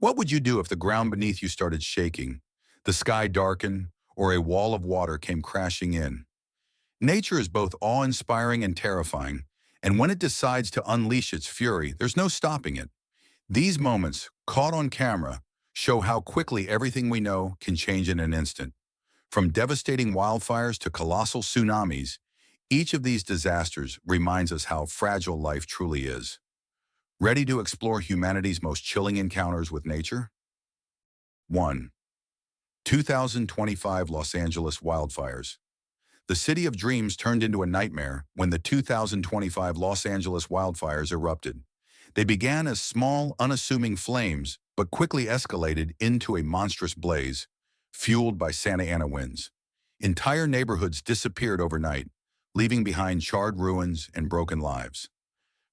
What would you do if the ground beneath you started shaking, the sky darkened, or a wall of water came crashing in? Nature is both awe-inspiring and terrifying, and when it decides to unleash its fury, there's no stopping it. These moments, caught on camera, show how quickly everything we know can change in an instant. From devastating wildfires to colossal tsunamis, each of these disasters reminds us how fragile life truly is. Ready to explore humanity's most chilling encounters with nature? 1. 2025 Los Angeles wildfires. The city of dreams turned into a nightmare when the 2025 Los Angeles wildfires erupted. They began as small, unassuming flames, but quickly escalated into a monstrous blaze, fueled by Santa Ana winds. Entire neighborhoods disappeared overnight, leaving behind charred ruins and broken lives.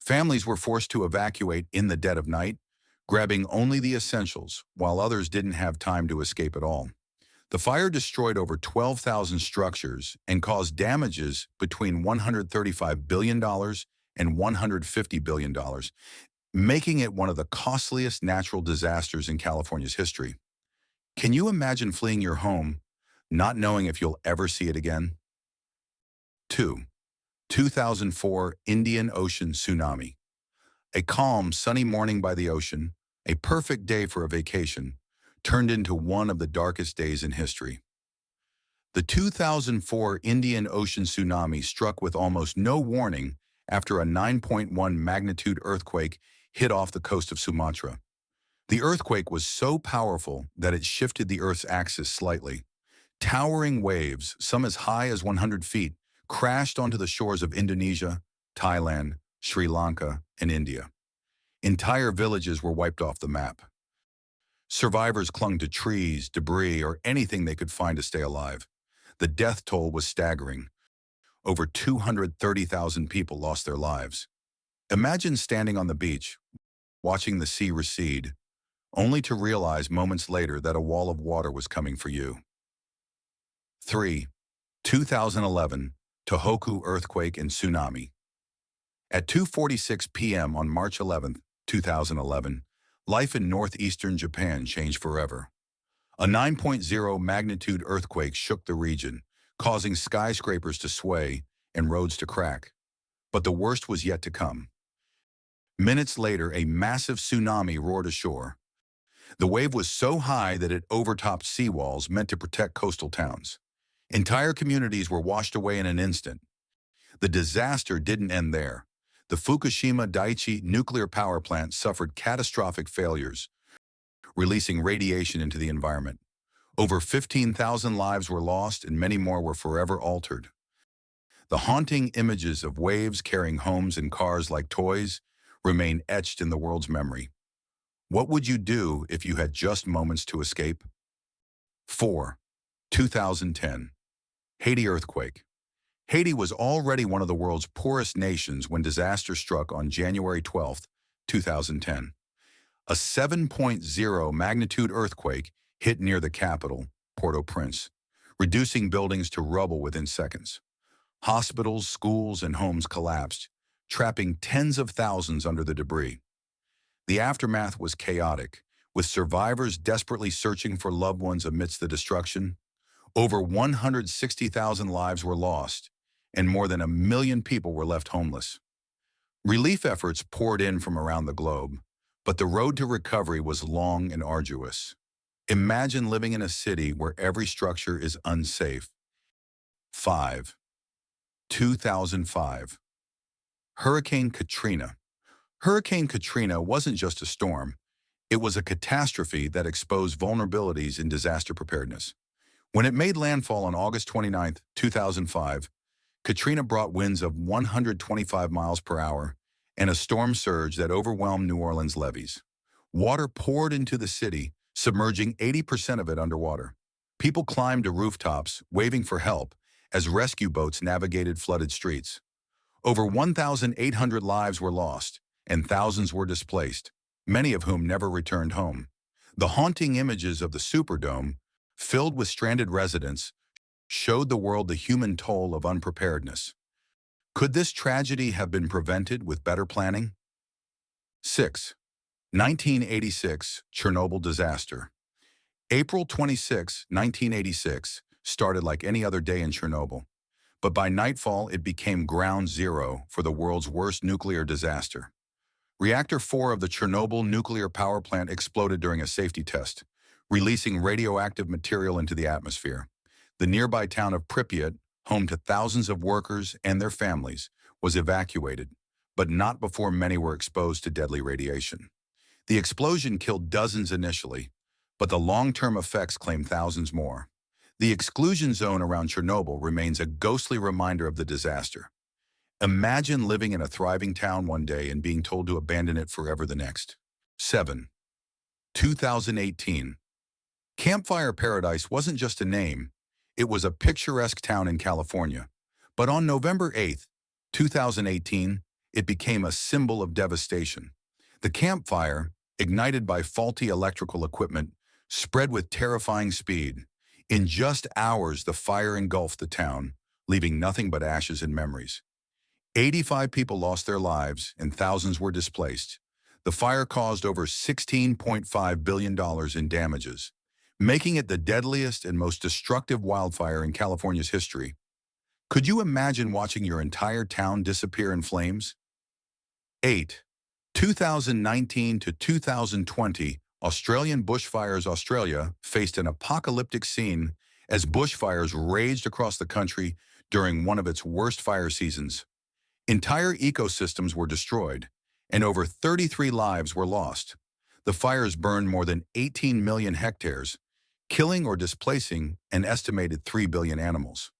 Families were forced to evacuate in the dead of night, grabbing only the essentials, while others didn't have time to escape at all. The fire destroyed over 12,000 structures and caused damages between $135 billion and $150 billion, making it one of the costliest natural disasters in California's history. Can you imagine fleeing your home, not knowing if you'll ever see it again? 2. 2004 Indian Ocean tsunami. A calm, sunny morning by the ocean, a perfect day for a vacation, turned into one of the darkest days in history. The 2004 Indian Ocean tsunami struck with almost no warning after a 9.1 magnitude earthquake hit off the coast of Sumatra. The earthquake was so powerful that it shifted the Earth's axis slightly. Towering waves, some as high as 100 feet, crashed onto the shores of Indonesia, Thailand, Sri Lanka, and India. Entire villages were wiped off the map. Survivors clung to trees, debris, or anything they could find to stay alive. The death toll was staggering. Over 230,000 people lost their lives. Imagine standing on the beach, watching the sea recede, only to realize moments later that a wall of water was coming for you. 3. 2011 Tohoku Earthquake and Tsunami. At 2:46 p.m. on March 11, 2011, life in northeastern Japan changed forever. A 9.0 magnitude earthquake shook the region, causing skyscrapers to sway and roads to crack. But the worst was yet to come. Minutes later, a massive tsunami roared ashore. The wave was so high that it overtopped seawalls meant to protect coastal towns. Entire communities were washed away in an instant. The disaster didn't end there. The Fukushima Daiichi nuclear power plant suffered catastrophic failures, releasing radiation into the environment. Over 15,000 lives were lost and many more were forever altered. The haunting images of waves carrying homes and cars like toys remain etched in the world's memory. What would you do if you had just moments to escape? 4. 2010 Haiti Earthquake. Haiti was already one of the world's poorest nations when disaster struck on January 12, 2010. A 7.0 magnitude earthquake hit near the capital, Port-au-Prince, reducing buildings to rubble within seconds. Hospitals, schools, and homes collapsed, trapping tens of thousands under the debris. The aftermath was chaotic, with survivors desperately searching for loved ones amidst the destruction. Over 160,000 lives were lost, and more than 1 million people were left homeless. Relief efforts poured in from around the globe, but the road to recovery was long and arduous. Imagine living in a city where every structure is unsafe. 5. 2005 Hurricane Katrina. Hurricane Katrina wasn't just a storm, it was a catastrophe that exposed vulnerabilities in disaster preparedness. When it made landfall on August 29, 2005, Katrina brought winds of 125 miles per hour and a storm surge that overwhelmed New Orleans levees. Water poured into the city, submerging 80% of it underwater. People climbed to rooftops, waving for help, as rescue boats navigated flooded streets. Over 1,800 lives were lost, and thousands were displaced, many of whom never returned home. The haunting images of the Superdome, filled with stranded residents, showed the world the human toll of unpreparedness. Could this tragedy have been prevented with better planning? 6. 1986 Chernobyl Disaster. April 26, 1986 started like any other day in Chernobyl, but by nightfall it became ground zero for the world's worst nuclear disaster. Reactor 4 of the Chernobyl nuclear power plant exploded during a safety test, releasing radioactive material into the atmosphere. The nearby town of Pripyat, home to thousands of workers and their families, was evacuated, but not before many were exposed to deadly radiation. The explosion killed dozens initially, but the long-term effects claimed thousands more. The exclusion zone around Chernobyl remains a ghostly reminder of the disaster. Imagine living in a thriving town one day and being told to abandon it forever the next. 7. 2018. Campfire Paradise wasn't just a name, it was a picturesque town in California. But on November 8, 2018, it became a symbol of devastation. The campfire, ignited by faulty electrical equipment, spread with terrifying speed. In just hours, the fire engulfed the town, leaving nothing but ashes and memories. 85 people lost their lives and thousands were displaced. The fire caused over $16.5 billion in damages, making it the deadliest and most destructive wildfire in California's history. Could you imagine watching your entire town disappear in flames? 8. 2019 to 2020, Australian Bushfires. Australia faced an apocalyptic scene as bushfires raged across the country during one of its worst fire seasons. Entire ecosystems were destroyed, and over 33 lives were lost. The fires burned more than 18 million hectares, killing or displacing an estimated 3 billion animals.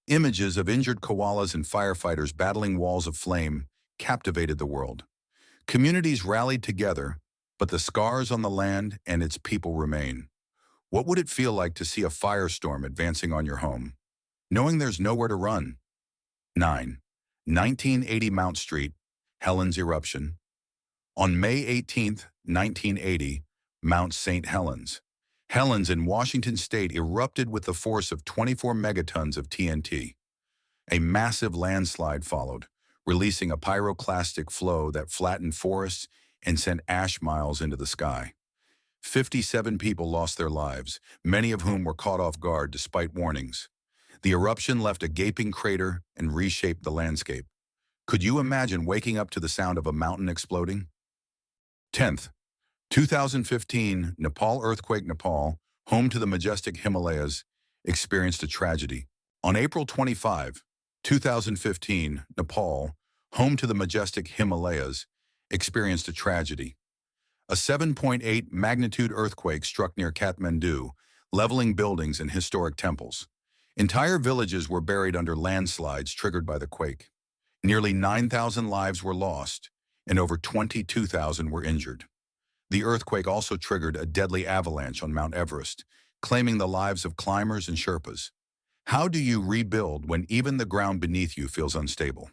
Images of injured koalas and firefighters battling walls of flame captivated the world. Communities rallied together, but the scars on the land and its people remain. What would it feel like to see a firestorm advancing on your home, knowing there's nowhere to run? 9. 1980 Mount Street, Helens Eruption. On May 18, 1980, Mount St. Helens. Helens in Washington state erupted with the force of 24 megatons of TNT. A massive landslide followed, releasing a pyroclastic flow that flattened forests and sent ash miles into the sky. 57 people lost their lives, many of whom were caught off guard despite warnings. The eruption left a gaping crater and reshaped the landscape. Could you imagine waking up to the sound of a mountain exploding? 10th, 2015 Nepal Earthquake. Nepal, home to the majestic Himalayas, experienced a tragedy. On April 25, 2015, Nepal, home to the majestic Himalayas, experienced a tragedy. A 7.8 magnitude earthquake struck near Kathmandu, leveling buildings and historic temples. Entire villages were buried under landslides triggered by the quake. Nearly 9,000 lives were lost, and over 22,000 were injured. The earthquake also triggered a deadly avalanche on Mount Everest, claiming the lives of climbers and Sherpas. How do you rebuild when even the ground beneath you feels unstable?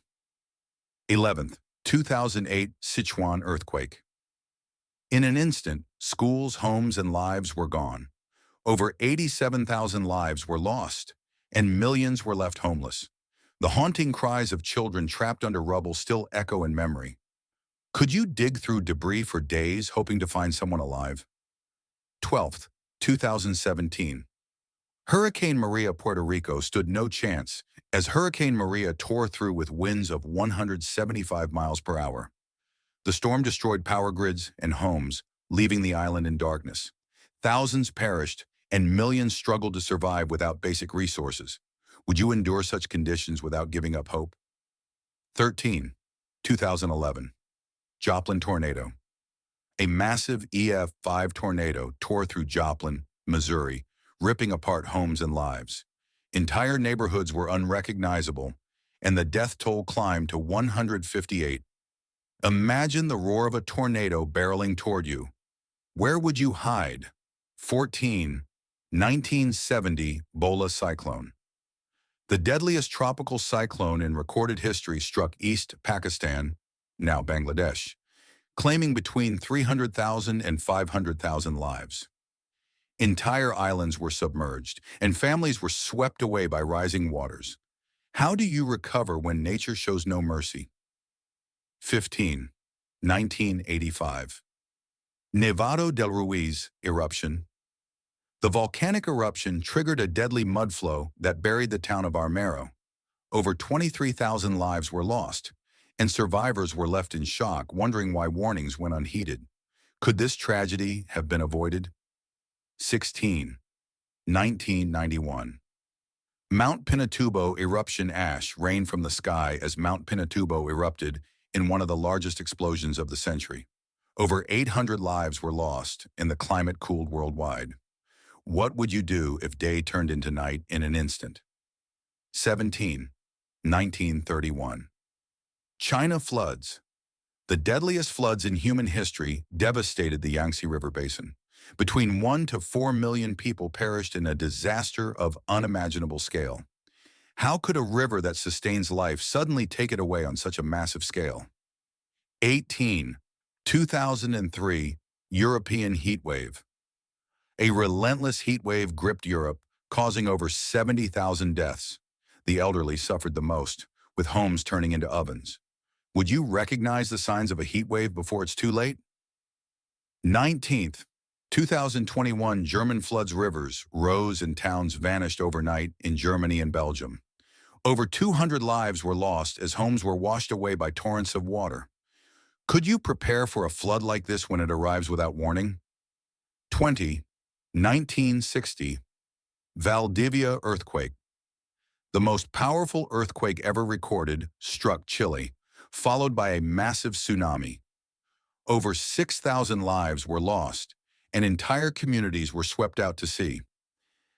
11th, 2008 Sichuan Earthquake. In an instant, schools, homes, and lives were gone. Over 87,000 lives were lost, and millions were left homeless. The haunting cries of children trapped under rubble still echo in memory. Could you dig through debris for days hoping to find someone alive? 12th, 2017. Hurricane Maria. Puerto Rico stood no chance as Hurricane Maria tore through with winds of 175 miles per hour. The storm destroyed power grids and homes, leaving the island in darkness. Thousands perished, and millions struggled to survive without basic resources. Would you endure such conditions without giving up hope? 13. 2011. Joplin Tornado. A massive EF5 tornado tore through Joplin, Missouri, ripping apart homes and lives. Entire neighborhoods were unrecognizable, and the death toll climbed to 158. Imagine the roar of a tornado barreling toward you. Where would you hide? 14. 1970 Bhola Cyclone. The deadliest tropical cyclone in recorded history struck East Pakistan, now Bangladesh, claiming between 300,000 and 500,000 lives. Entire islands were submerged, and families were swept away by rising waters. How do you recover when nature shows no mercy? 15. 1985. Nevado del Ruiz Eruption. The volcanic eruption triggered a deadly mud flow that buried the town of Armero. Over 23,000 lives were lost, and survivors were left in shock, wondering why warnings went unheeded. Could this tragedy have been avoided? 16. 1991. Mount Pinatubo eruption. Ash rained from the sky as Mount Pinatubo erupted in one of the largest explosions of the century. Over 800 lives were lost, and the climate cooled worldwide. What would you do if day turned into night in an instant? 17. 1931. China floods. The deadliest floods in human history devastated the Yangtze River Basin. Between 1 to 4 million people perished in a disaster of unimaginable scale. How could a river that sustains life suddenly take it away on such a massive scale? 18. 2003 European Heatwave. A relentless heat wave gripped Europe, causing over 70,000 deaths. The elderly suffered the most, with homes turning into ovens. Would you recognize the signs of a heat wave before it's too late? 19th, 2021 German floods. Rivers rose and towns vanished overnight in Germany and Belgium. Over 200 lives were lost as homes were washed away by torrents of water. Could you prepare for a flood like this when it arrives without warning? 20. 1960 Valdivia Earthquake. The most powerful earthquake ever recorded struck Chile, followed by a massive tsunami. Over 6,000 lives were lost, and entire communities were swept out to sea.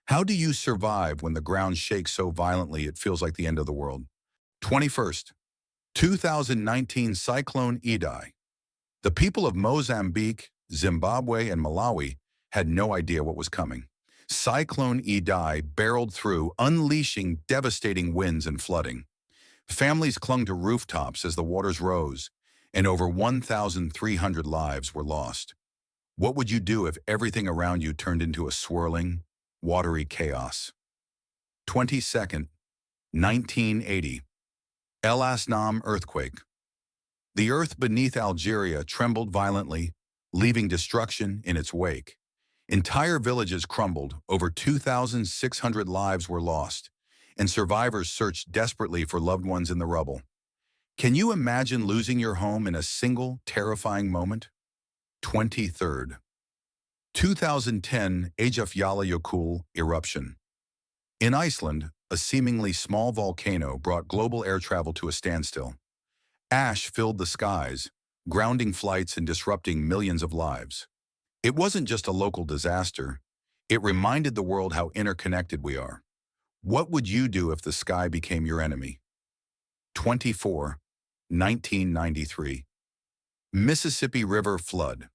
How do you survive when the ground shakes so violently it feels like the end of the world? 21st, 2019 Cyclone Idai. The people of Mozambique, Zimbabwe, and Malawi had no idea what was coming. Cyclone Idai barreled through, unleashing devastating winds and flooding. Families clung to rooftops as the waters rose, and over 1,300 lives were lost. What would you do if everything around you turned into a swirling, watery chaos? 22nd, 1980. El Asnam Earthquake. The earth beneath Algeria trembled violently, leaving destruction in its wake. Entire villages crumbled, over 2,600 lives were lost, and survivors searched desperately for loved ones in the rubble. Can you imagine losing your home in a single, terrifying moment? 23rd. 2010 Ey Jafjallajokull Eruption. In Iceland, a seemingly small volcano brought global air travel to a standstill. Ash filled the skies, grounding flights and disrupting millions of lives. It wasn't just a local disaster. It reminded the world how interconnected we are. What would you do if the sky became your enemy? 24. 1993. Mississippi River Flood.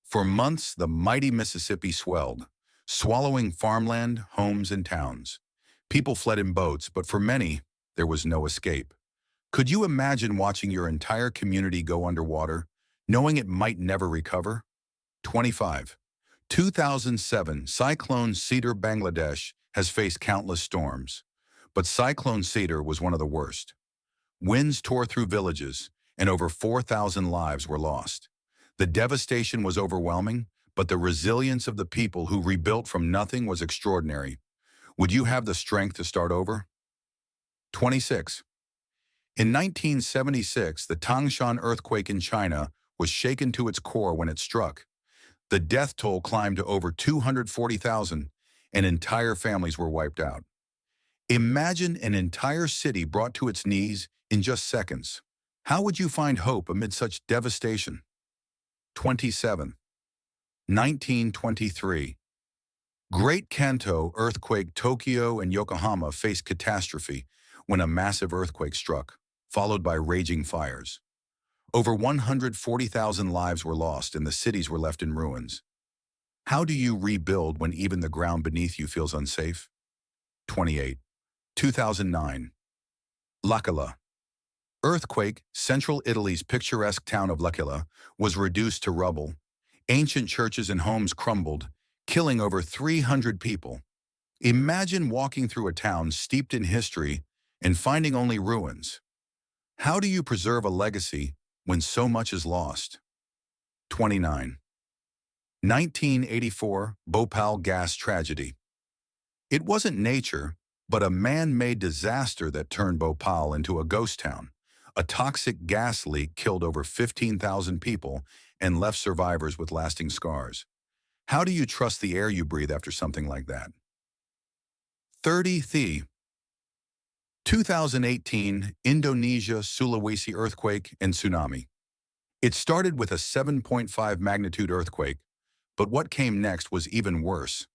For months, the mighty Mississippi swelled, swallowing farmland, homes, and towns. People fled in boats, but for many, there was no escape. Could you imagine watching your entire community go underwater, knowing it might never recover? 25. 2007 Cyclone Sidr. Bangladesh has faced countless storms, but Cyclone Sidr was one of the worst. Winds tore through villages, and over 4,000 lives were lost. The devastation was overwhelming, but the resilience of the people who rebuilt from nothing was extraordinary. Would you have the strength to start over? 26. In 1976, the Tangshan Earthquake in China was shaken to its core when it struck. The death toll climbed to over 240,000, and entire families were wiped out. Imagine an entire city brought to its knees in just seconds. How would you find hope amid such devastation? 27. 1923. Great Kanto Earthquake. Tokyo and Yokohama faced catastrophe when a massive earthquake struck, followed by raging fires. Over 140,000 lives were lost and the cities were left in ruins. How do you rebuild when even the ground beneath you feels unsafe? 28. 2009. L'Aquila. Earthquake. Central Italy's picturesque town of L'Aquila was reduced to rubble. Ancient churches and homes crumbled, killing over 300 people. Imagine walking through a town steeped in history and finding only ruins. How do you preserve a legacy when so much is lost? 29. 1984 Bhopal Gas Tragedy. It wasn't nature, but a man-made disaster that turned Bhopal into a ghost town. A toxic gas leak killed over 15,000 people and left survivors with lasting scars. How do you trust the air you breathe after something like that? 30 The 2018 Indonesia Sulawesi earthquake and tsunami. It started with a 7.5 magnitude earthquake, but what came next was even worse.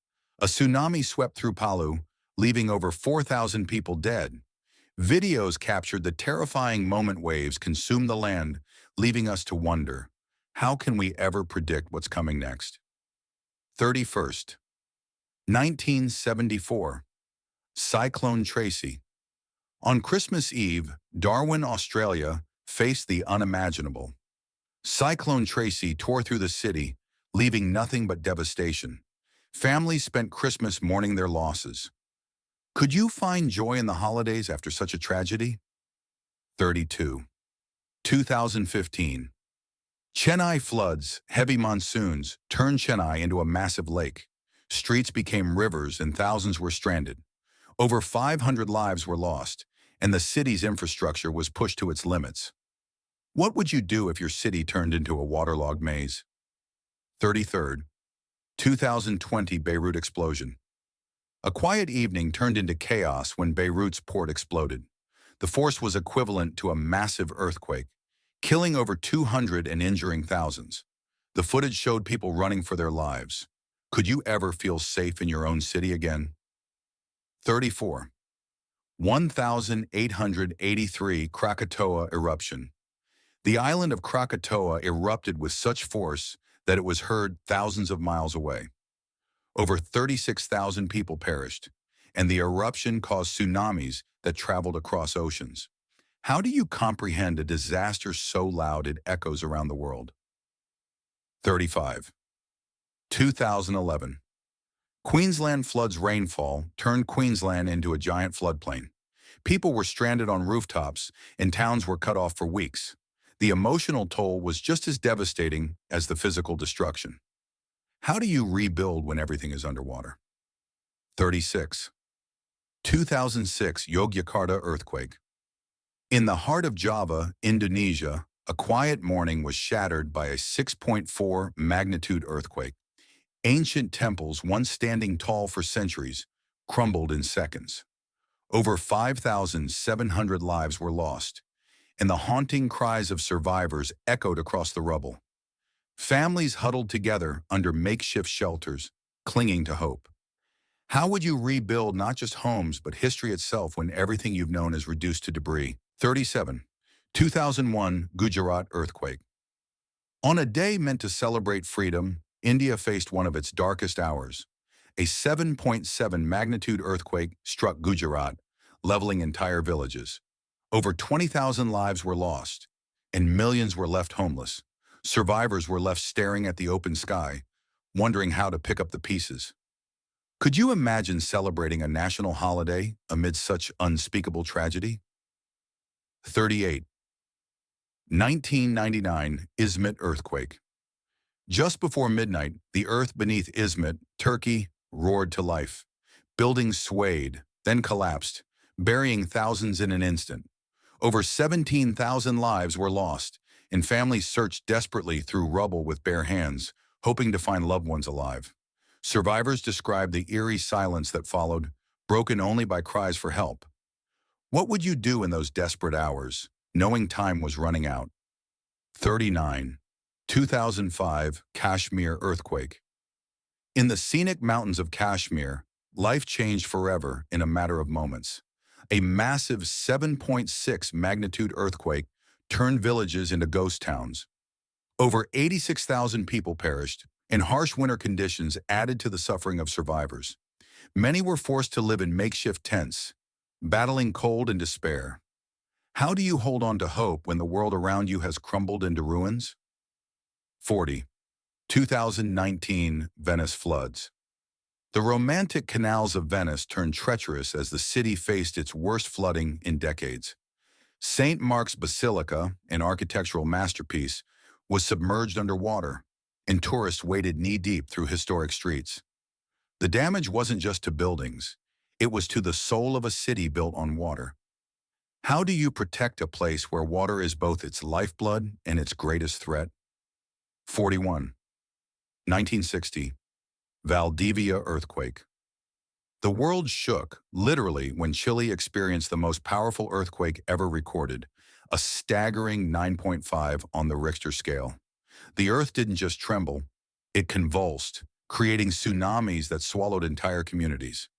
A tsunami swept through Palu, leaving over 4,000 people dead. Videos captured the terrifying moment waves consume the land, leaving us to wonder, how can we ever predict what's coming next? 31st, 1974, Cyclone Tracy. On Christmas Eve, Darwin, Australia, faced the unimaginable. Cyclone Tracy tore through the city, leaving nothing but devastation. Families spent Christmas mourning their losses. Could you find joy in the holidays after such a tragedy? 32. 2015. Chennai floods, heavy monsoons, turned Chennai into a massive lake. Streets became rivers and thousands were stranded. Over 500 lives were lost, and the city's infrastructure was pushed to its limits. What would you do if your city turned into a waterlogged maze? 33rd, 2020 Beirut Explosion. A quiet evening turned into chaos when Beirut's port exploded. The force was equivalent to a massive earthquake, killing over 200 and injuring thousands. The footage showed people running for their lives. Could you ever feel safe in your own city again? 34. 1883 Krakatoa Eruption. The island of Krakatoa erupted with such force that it was heard thousands of miles away. Over 36,000 people perished, and the eruption caused tsunamis that traveled across oceans. How do you comprehend a disaster so loud it echoes around the world? 35. 2011. Queensland Floods rainfall turned Queensland into a giant floodplain. People were stranded on rooftops, and towns were cut off for weeks. The emotional toll was just as devastating as the physical destruction. How do you rebuild when everything is underwater? 36. 2006 Yogyakarta Earthquake. In the heart of Java, Indonesia, a quiet morning was shattered by a 6.4 magnitude earthquake. Ancient temples, once standing tall for centuries, crumbled in seconds. Over 5,700 lives were lost, and the haunting cries of survivors echoed across the rubble. Families huddled together under makeshift shelters, clinging to hope. How would you rebuild not just homes, but history itself when everything you've known is reduced to debris? 37. 2001 Gujarat Earthquake. On a day meant to celebrate freedom, India faced one of its darkest hours. A 7.7 magnitude earthquake struck Gujarat, leveling entire villages. Over 20,000 lives were lost, and millions were left homeless. Survivors were left staring at the open sky, wondering how to pick up the pieces. Could you imagine celebrating a national holiday amid such unspeakable tragedy? 38. 1999 Izmit Earthquake. Just before midnight, the earth beneath Izmit, Turkey, roared to life. Buildings swayed, then collapsed, burying thousands in an instant. Over 17,000 lives were lost, and families searched desperately through rubble with bare hands, hoping to find loved ones alive. Survivors described the eerie silence that followed, broken only by cries for help. What would you do in those desperate hours, knowing time was running out? 39. 2005 Kashmir Earthquake. In the scenic mountains of Kashmir, life changed forever in a matter of moments. A massive 7.6 magnitude earthquake turned villages into ghost towns. Over 86,000 people perished, and harsh winter conditions added to the suffering of survivors. Many were forced to live in makeshift tents, battling cold and despair. How do you hold on to hope when the world around you has crumbled into ruins? 40. 2019 Venice Floods. The romantic canals of Venice turned treacherous as the city faced its worst flooding in decades. St. Mark's Basilica, an architectural masterpiece, was submerged underwater, and tourists waded knee-deep through historic streets. The damage wasn't just to buildings, it was to the soul of a city built on water. How do you protect a place where water is both its lifeblood and its greatest threat? 41. 1960. Valdivia Earthquake. The world shook, literally, when Chile experienced the most powerful earthquake ever recorded, a staggering 9.5 on the Richter scale. The earth didn't just tremble, it convulsed, creating tsunamis that swallowed entire communities.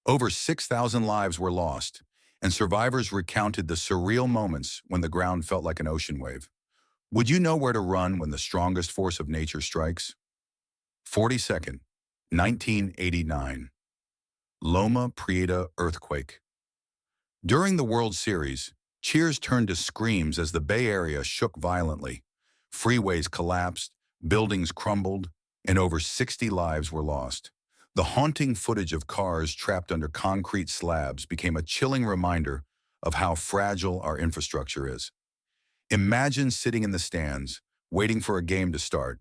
Over 6,000 lives were lost, and survivors recounted the surreal moments when the ground felt like an ocean wave. Would you know where to run when the strongest force of nature strikes? 42nd, 1989. Loma Prieta Earthquake. During the World Series, cheers turned to screams as the Bay Area shook violently. Freeways collapsed, buildings crumbled, and over 60 lives were lost. The haunting footage of cars trapped under concrete slabs became a chilling reminder of how fragile our infrastructure is. Imagine sitting in the stands, waiting for a game to start,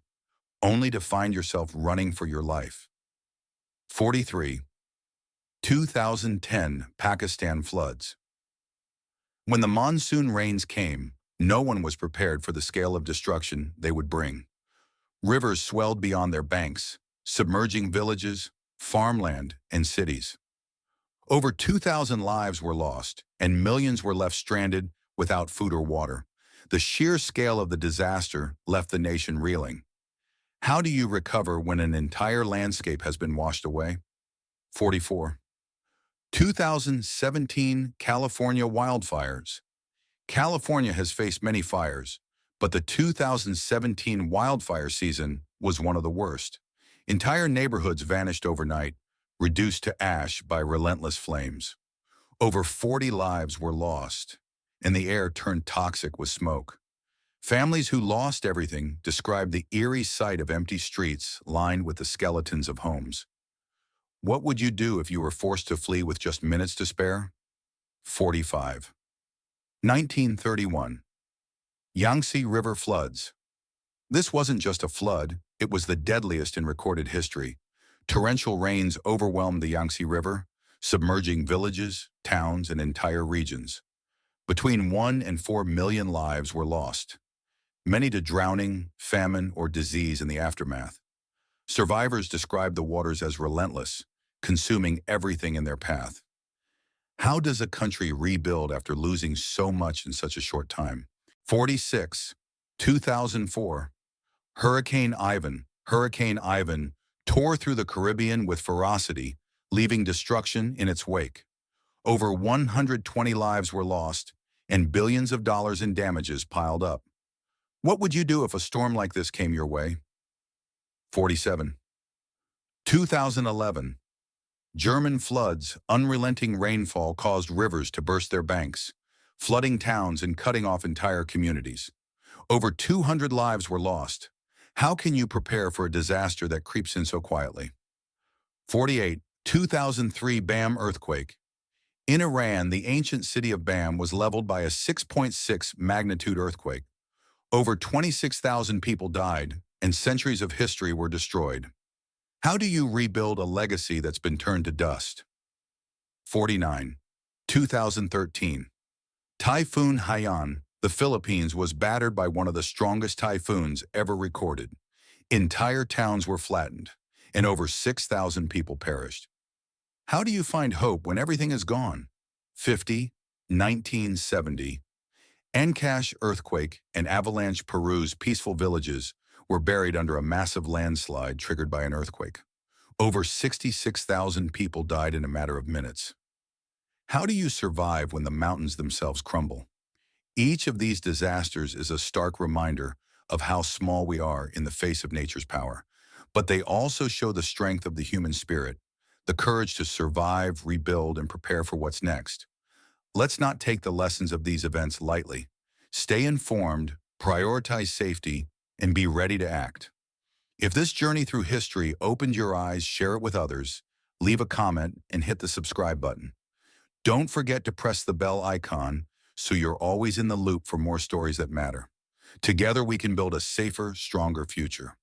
only to find yourself running for your life. 43. 2010 Pakistan Floods. When the monsoon rains came, no one was prepared for the scale of destruction they would bring. Rivers swelled beyond their banks, submerging villages, farmland, and cities. Over 2,000 lives were lost, and millions were left stranded without food or water. The sheer scale of the disaster left the nation reeling. How do you recover when an entire landscape has been washed away? 44. 2017 California Wildfires. California has faced many fires, but the 2017 wildfire season was one of the worst. Entire neighborhoods vanished overnight, reduced to ash by relentless flames. Over 40 lives were lost, and the air turned toxic with smoke. Families who lost everything described the eerie sight of empty streets lined with the skeletons of homes. What would you do if you were forced to flee with just minutes to spare? 45. 1931. Yangtze River Floods. This wasn't just a flood, it was the deadliest in recorded history. Torrential rains overwhelmed the Yangtze River, submerging villages, towns, and entire regions. Between 1 and 4 million lives were lost, many to drowning, famine, or disease in the aftermath. Survivors described the waters as relentless, consuming everything in their path. How does a country rebuild after losing so much in such a short time? 46. 2004. Hurricane Ivan. Hurricane Ivan tore through the Caribbean with ferocity, leaving destruction in its wake. Over 120 lives were lost, and billions of dollars in damages piled up. What would you do if a storm like this came your way? 47. 2011. German floods. Unrelenting rainfall caused rivers to burst their banks, flooding towns and cutting off entire communities. Over 200 lives were lost. How can you prepare for a disaster that creeps in so quietly? 48. 2003 Bam Earthquake. In Iran, the ancient city of Bam was leveled by a 6.6 magnitude earthquake. Over 26,000 people died, and centuries of history were destroyed. How do you rebuild a legacy that's been turned to dust? 49. 2013. Typhoon Haiyan. The Philippines was battered by one of the strongest typhoons ever recorded. Entire towns were flattened, and over 6,000 people perished. How do you find hope when everything is gone? 50. 1970. Ancash Earthquake and avalanche. Peru's peaceful villages were buried under a massive landslide triggered by an earthquake. Over 66,000 people died in a matter of minutes. How do you survive when the mountains themselves crumble? Each of these disasters is a stark reminder of how small we are in the face of nature's power. But they also show the strength of the human spirit, the courage to survive, rebuild, and prepare for what's next. Let's not take the lessons of these events lightly. Stay informed, prioritize safety, and be ready to act. If this journey through history opened your eyes, share it with others, leave a comment, and hit the subscribe button. Don't forget to press the bell icon so you're always in the loop for more stories that matter. Together we can build a safer, stronger future.